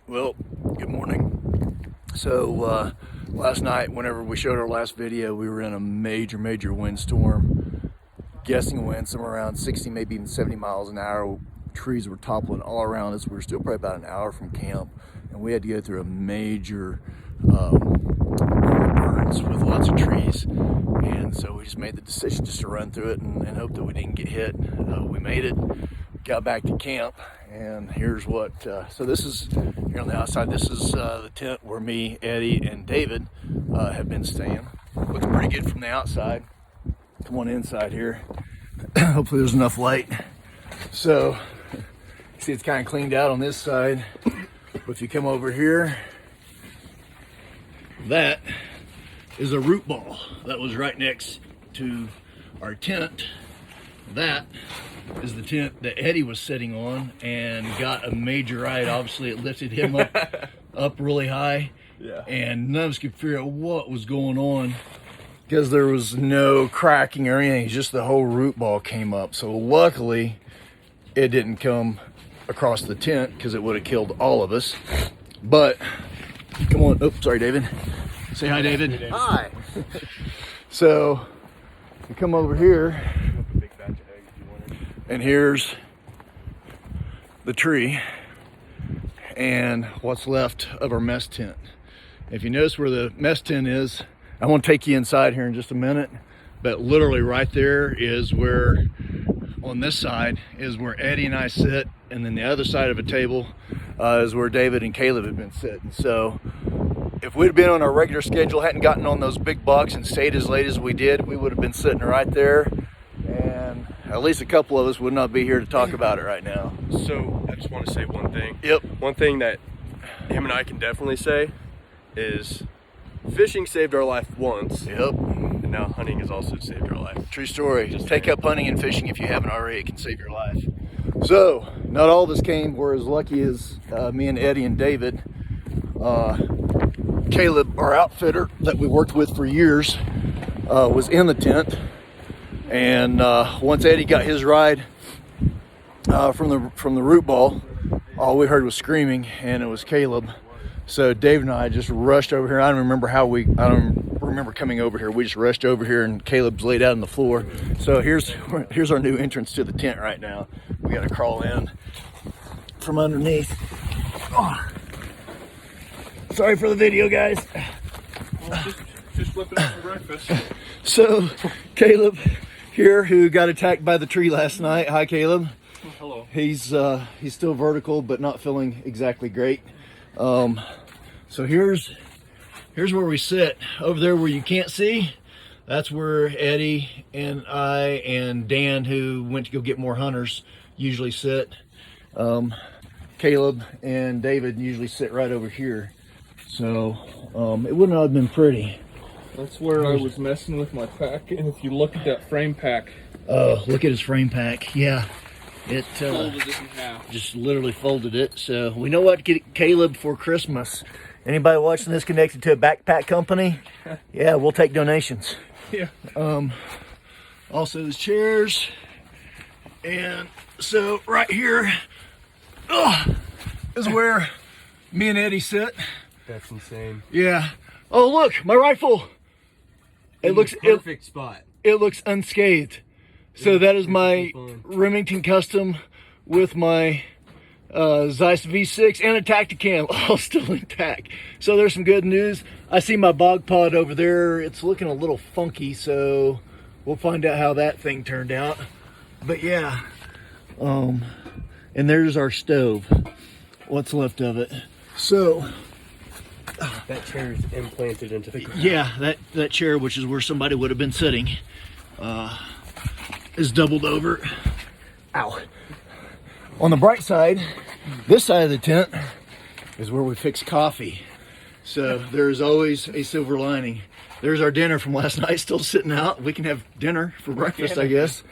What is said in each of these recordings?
Well, good morning. So last night, whenever we showed our last video, we were in a major windstorm. Guessing wind somewhere around 60, maybe even 70 miles an hour. Trees were toppling all around us. We were still probably about an hour from camp, and we had to go through a major burns with lots of trees. And so we just made the decision just to run through it and hope that we didn't get hit. We made it, got back to camp, and here's what, so this is, here on the outside, this is the tent where me, Eddie, and David have been staying. Looks pretty good from the outside. Come on inside here. Hopefully there's enough light. So, you see it's kind of cleaned out on this side. But if you come over here, that is a root ball that was right next to our tent. That is the tent that Eddie was sitting on and got a major ride. Obviously it lifted him up really high. Yeah. And none of us could figure out what was going on because there was no cracking or anything. It's just the whole root ball came up. So luckily it didn't come across the tent because it would have killed all of us. But come on, oh, sorry, David. Say hi, David. Hi. So you come over here, and here's the tree and what's left of our mess tent. If you notice where the mess tent is, I want to take you inside here in just a minute, but literally right there is where, on this side, is where Eddie and I sit, and then the other side of a table is where David and Caleb have been sitting. So if we'd been on our regular schedule, hadn't gotten on those big bucks and stayed as late as we did, we would have been sitting right there, and at least a couple of us would not be here to talk about it right now. So I just want to say one thing. Yep. One thing that him and I can definitely say is fishing saved our life once. Yep. And now hunting has also saved our life. True story. Just take up hunting and fishing if you haven't already. It can save your life. So not all of us came. We're as lucky as me and Eddie and David. Caleb, our outfitter that we worked with for years, was in the tent. And once Eddie got his ride from the root ball, all we heard was screaming, and it was Caleb. So Dave and I just rushed over here. I don't remember coming over here. We just rushed over here, and Caleb's laid out on the floor. So here's our new entrance to the tent right now. We got to crawl in from underneath. Oh. Sorry for the video, guys. Just flipping up for breakfast. So Caleb here, who got attacked by the tree last night. Hi, Caleb. Hello. He's still vertical, but not feeling exactly great. So here's where we sit. Over there where you can't see, that's where Eddie and I and Dan, who went to go get more hunters, usually sit. Caleb and David usually sit right over here. So it would not have been pretty. That's where I was messing with my pack, and if you look at that frame pack. Oh, look at his frame pack. Yeah. It folded it in half. Just literally folded it. So we know what to get Caleb for Christmas. Anybody watching this connected to a backpack company? Yeah, we'll take donations. Yeah. Also his chairs. And so right here is where me and Eddie sit. That's insane. Yeah. Oh, look, my rifle. It looks perfect spot. It looks unscathed. So that is my Remington Custom with my Zeiss V6 and a Tacticam, all still intact. So there's some good news. I see my bog pod over there. It's looking a little funky, so we'll find out how that thing turned out. But yeah, and there's our stove, what's left of it. So that chair is implanted into the ground. Yeah, that chair, which is where somebody would have been sitting, is doubled over. Ow. On the bright side, this side of the tent is where we fix coffee. So there's always a silver lining. There's our dinner from last night still sitting out. We can have dinner for breakfast, I guess.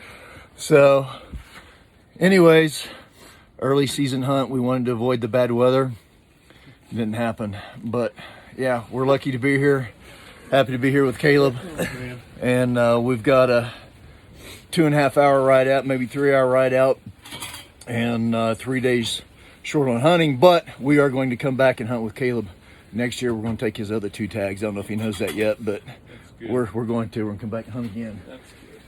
So anyways, early season hunt. We wanted to avoid the bad weather. Didn't happen. But yeah, we're lucky to be here. Happy to be here with Caleb. And we've got a 2.5 hour ride out, maybe 3 hour ride out, and 3 days short on hunting, but we are going to come back and hunt with Caleb next year. We're going to take his other 2 tags. I don't know if he knows that yet, but we're going to come back and hunt again. That's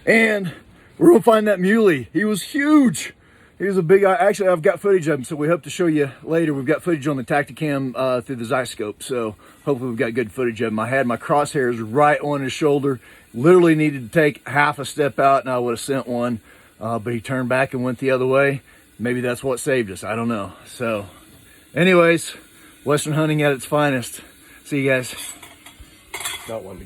good. And we're going to find that muley. He was huge. He was a big eye. Actually, I've got footage of him, so we hope to show you later. We've got footage on the Tacticam through the Zyscope, so hopefully we've got good footage of him. I had my crosshairs right on his shoulder. Literally needed to take half a step out, and I would have sent one, but he turned back and went the other way. Maybe that's what saved us. I don't know. So, anyways, Western hunting at its finest. See you guys. Not one.